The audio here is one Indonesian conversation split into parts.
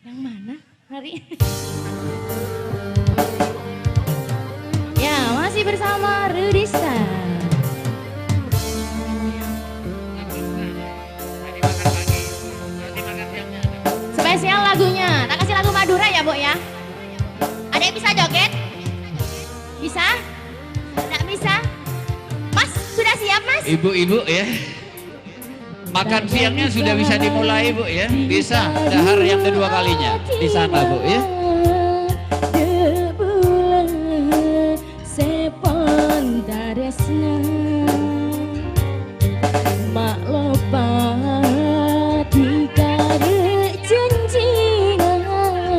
Yang mana hari ya masih bersama Rudista. Spesial lagunya, tak kasih lagu Madura ya Bu ya. Ada yang bisa joget? Bisa? Tidak bisa? Mas sudah siap Mas? Ibu-ibu ya, makan siangnya sudah bisa dimulai Bu ya. Bisa dahar yang kedua kalinya di sana Bu ya.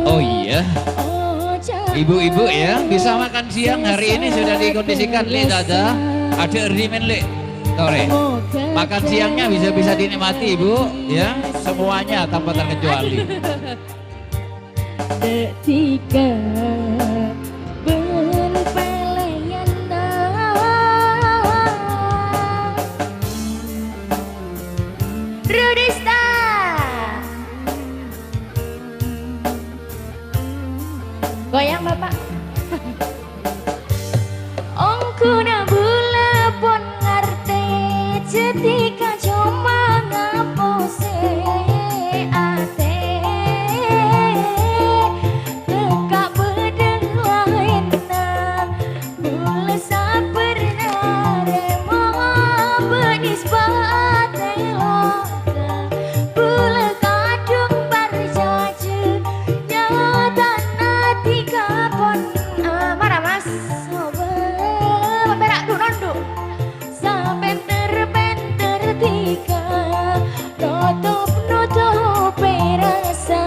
Oh iya, ibu-ibu ya bisa makan siang hari ini sudah dikondisikan li dada ada erdimen li tore. Makan siangnya bisa dinikmati ibu ya, semuanya tanpa terkecuali. Ketika berpeleyan Rudista goyang Bapak. Ongkuna bula pon ngarte cetika cuma ngapose ate teka bedeng lain na bula saperna remo benis bate loka bula kadung barjaju nyata natika pon marah Mas berak nunduk sampai terpenter tiga nutup rasa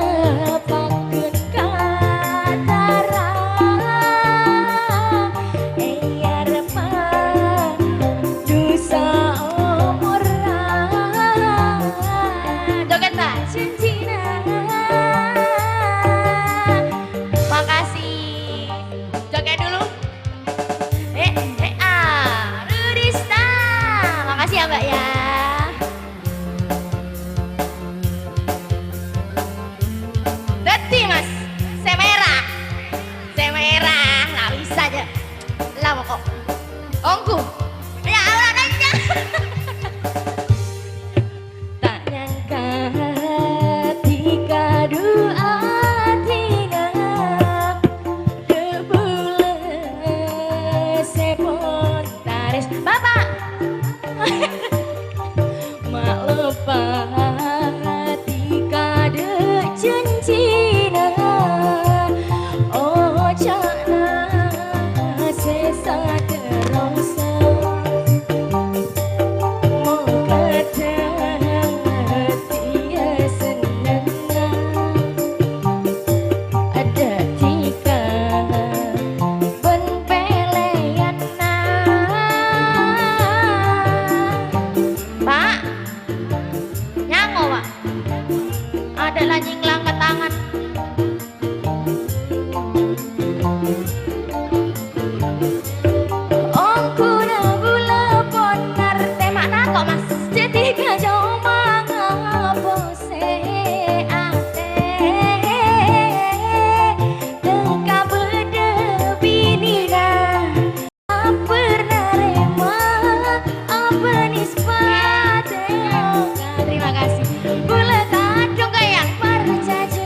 paket katara iya remah dosa umurah joget tak cincina. Makasih joget dulu. Rudista, makasih ya Mbak ya. Deti Mas, semerah, nggak bisa aja. Lama kok, ongku, ya Allah nanya. Tak nyangka ketika doa tina kebulan sepon taris Bapak. Mak lupa tika de cincina oh cana sesa terasa mau kadang tia senang ada tika ben peleyan Pak nyango Pak ada lajing langkat tangan ongkuna bula pon ngarte makna kok Mas cetika cuma ngapose ate teka bede binina pernah rema apenis pate terima kasih bula kadung kayak parjaju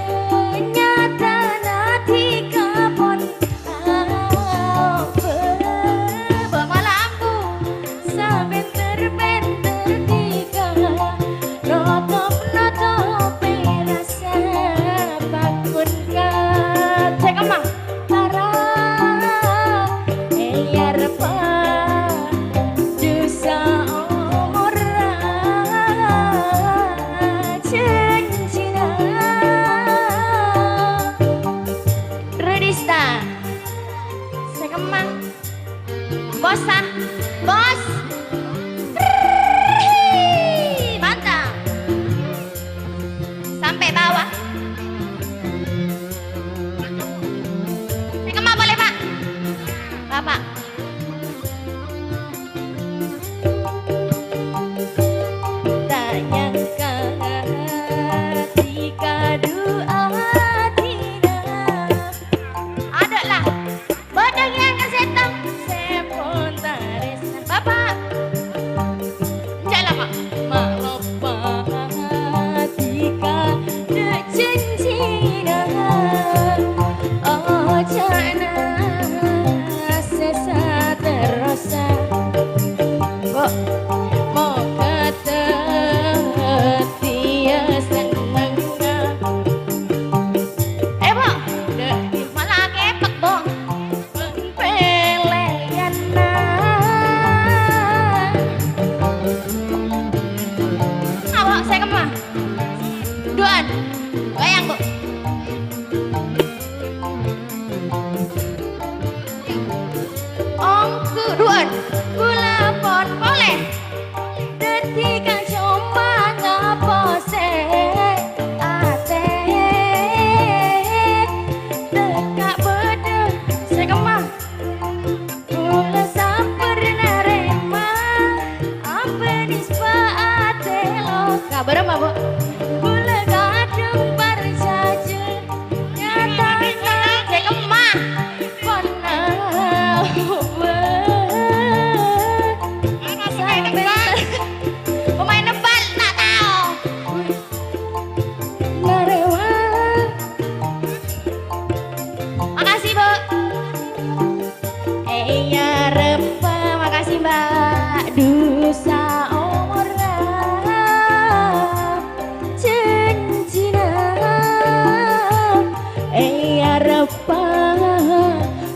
apa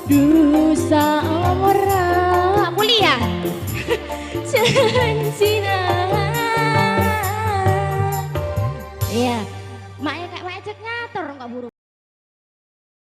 dosa ora kuliah janjina. Iya, maknya kayak macet ngatur nggak buru.